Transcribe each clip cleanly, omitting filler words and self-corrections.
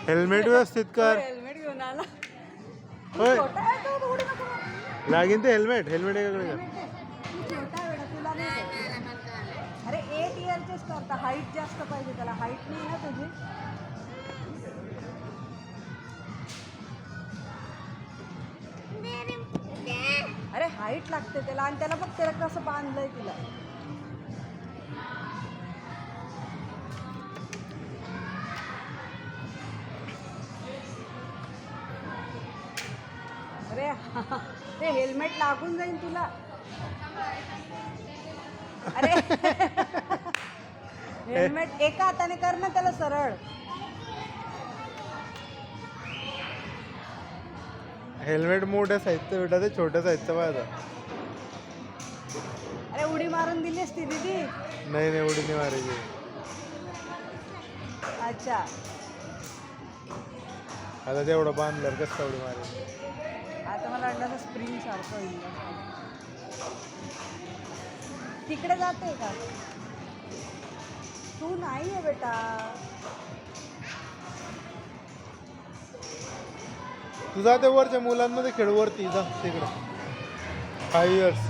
Helmet व्यवस्थित कर. Helmet घेऊन आला. होय छोटा आहे तो, उडी नको मारू. लागेल ते हेल्मेट हेल्मेट एकाकडे कर. तू छोटा आहे बेटा, तुला नाही येत. अरे 8 इयरचेच करता, हाईट जास्त पाहिजे त्याला. हाईट नाही ना तुझी. अरे हाईट लागते त्याला, आणि त्याला बघ त्याला कसं बांधलंय तिला. अरे ते हेल्मेट लागून जाईल तुला. अरे हेल्मेट एका हाताने कर ना त्याला सरळ. हेल्मेट मोठ्या साईजचं बेटा, ते छोट्या साईजचं पाहिजे. अरे उडी मारून दिली असती दीदी. नाही नाही उडी नाही मारायची. अच्छा, आता तेवढं बांधल्यावर कसं उडी मारायची. आता मला वाटलं स्प्रिंग सारखं होईल. तिकडे जाते का तू? नाही आहे बेटा. तू जाते वरच्या मुलांमध्ये खेळ, वरती जा तिकडे. 5 years.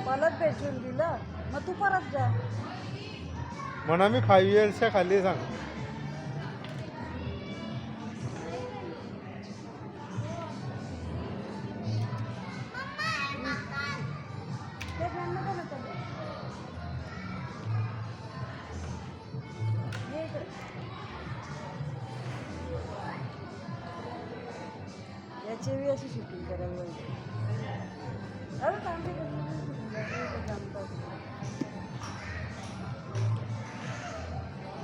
परत भेटून दिलं मग तू परत जा. म्हणा मी 5 yearsच्या खाली सांग. ते ज्ञान नको ना त्याला. ये इकडे. याची बी अशी शूटिंग करायला पाहिजे. अरे चांगली जमतात.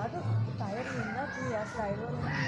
अगं टायर घेऊन ना तू या स्टाईलवर.